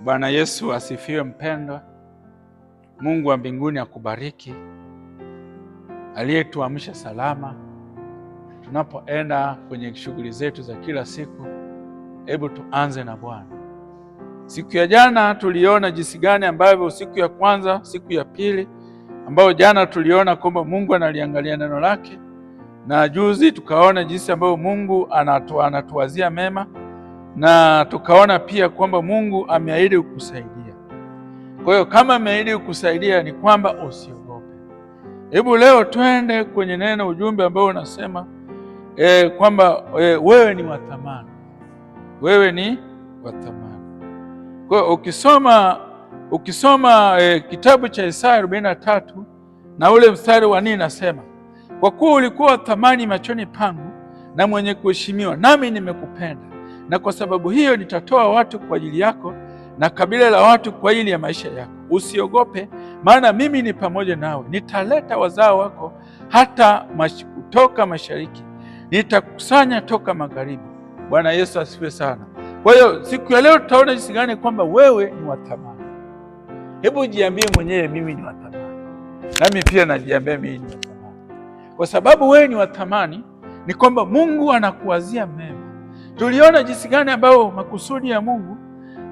Bwana Yesu asifiwe. Mpendwa, Mungu wa mbinguni akubariki, aliyetuamsha salama tunapoenda kwenye shughuli zetu za kila siku. Hebu tuanze na Bwana. Siku ya jana tuliona jinsi gani ambavyo siku ya kwanza, siku ya pili, ambayo jana tuliona kwamba Mungu analiangalia neno lake, na juzi tukaona jinsi ambavyo Mungu anatuwazia mema, na tukaona pia kwamba Mungu ameahidi kukusaidia. Kwa hiyo kama ameahidi kukusaidia ni kwamba usiogope. Hebu leo twende kwenye neno, ujumbe ambao unasema kwamba wewe ni wa thamani. Wewe ni wa thamani. Kwa hiyo ukisoma kitabu cha Isaya 43 na ule mstari wa 4 nasema, kwa kuwa ulikuwa wa thamani machoni pangu na mwenye kuheshimiwa, nami nimekupenda, na kwa sababu hiyo nitatoa watu kwa ajili yako na kabila la watu kwa ajili ya maisha yako. Usiogope, maana mimi ni pamoja nawe. Nitaleta wazao wako hata kutoka mashariki, nitakusanya toka magharibi. Bwana Yesu asifiwe sana. Kwa hiyo siku ya leo tutaona jinsi gani kwamba wewe ni wa thamani. Hebu jiambie mwenyewe, mimi ni wa thamani. Nami pia najiambia mimi ni wa thamani. Kwa sababu wewe ni wa thamani, ni kwamba Mungu anakuwazia mema. Tuliona jinsi gani ambayo makusudi ya Mungu,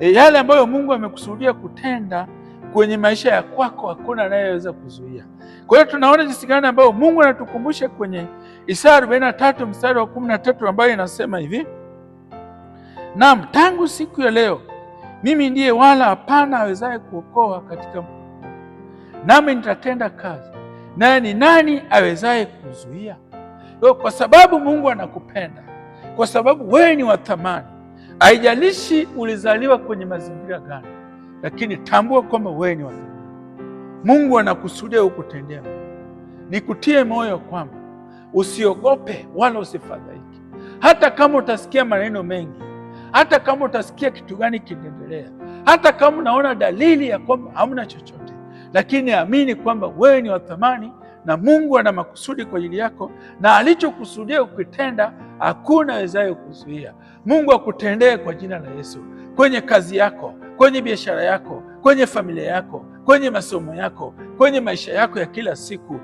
yale ambayo Mungu amekusudia kutenda kwenye maisha ya kwako, hakuna anayeweza kuzuia. Kwa hiyo tunaona jinsi gani ambayo Mungu anatukumbusha kwenye Isaya 43 mstari wa 13 ambayo inasema hivi: naam, tangu siku ya leo mimi ndiye, wala hapana awezaye kuokoa katika Mungu. Nami nitatenda kazi, naye ni nani awezaye kuzuia? Kwa sababu Mungu anakupenda, kwa sababu wewe ni wa thamani. Haijalishi ulizaliwa kwenye mazingira gani, lakini tambua kwamba wewe ni wa thamani. Mungu anakusudia ukutendea. Nikutie moyo kwamba usiogope wala usifadhaike. Hata kama utasikia maneno mengi, hata kama utasikia kitu gani kinaendelea, hata kama unaona dalili ya kwamba hamna chochote, lakini amini kwamba wewe ni wa thamani na Mungu ana makusudi kwa ajili yako, na alichokusudia ukitenda hakuna awezaye kuzuia. Mungu akutendee kwa jina la Yesu, kwenye kazi yako, kwenye biashara yako, kwenye familia yako, kwenye masomo yako, kwenye maisha yako ya kila siku,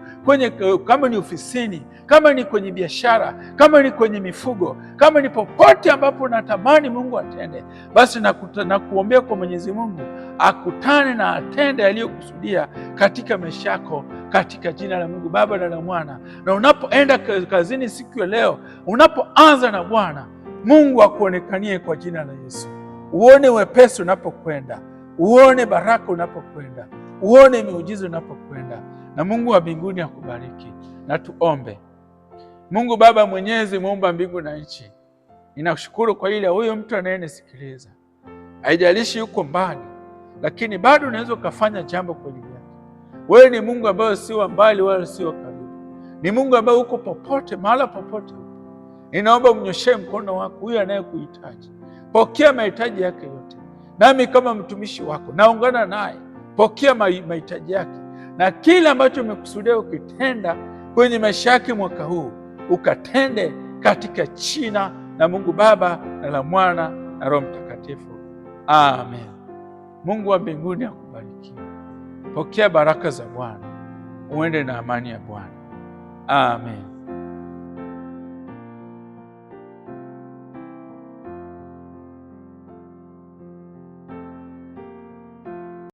kama ni ofisini, kama ni kwenye biashara, kama ni kwenye mifugo, kama ni popote ambapo natamani Mungu atende, basi nakuombea kwa Mwenyezi Mungu akutane na atende aliyokusudia katika maisha yako, katika jina la Mungu Baba na la Mwana. Na unapoenda kazini siku ya leo, unapoanza na Bwana, Mungu akuonekanie kwa jina la Yesu. Uone wepesi unapokwenda, uone baraka unapokwenda, uone miujiza unapokwenda, na Mungu wa mbinguni akubariki. Na tuombe. Mungu Baba Mwenyezi, muumba mbingu na nchi, ninakushukuru kwa ile huyo mtu anayenisikiliza. Haijalishi yuko mbali, lakini bado unaweza ukafanya jambo kwa ajili yake. Wewe ni Mungu ambaye si wa mbali wala si wa karibu. Ni Mungu ambaye uko popote, mahala popote. Ninaomba mnyoshee mkono wako huyo anayekuhitaji. Pokea mahitaji yake yote. Nami kama mtumishi wako naungana naye. Pokea mahitaji yake, na kila ambacho umekusudia ukitenda kwenye maisha yake mwaka huu, ukatende katika jina la Mungu Baba na la Mwana na Roho Mtakatifu. Amen. Mungu wa mbinguni akubariki. Pokea baraka za Bwana. Uende na amani ya Bwana. Amen.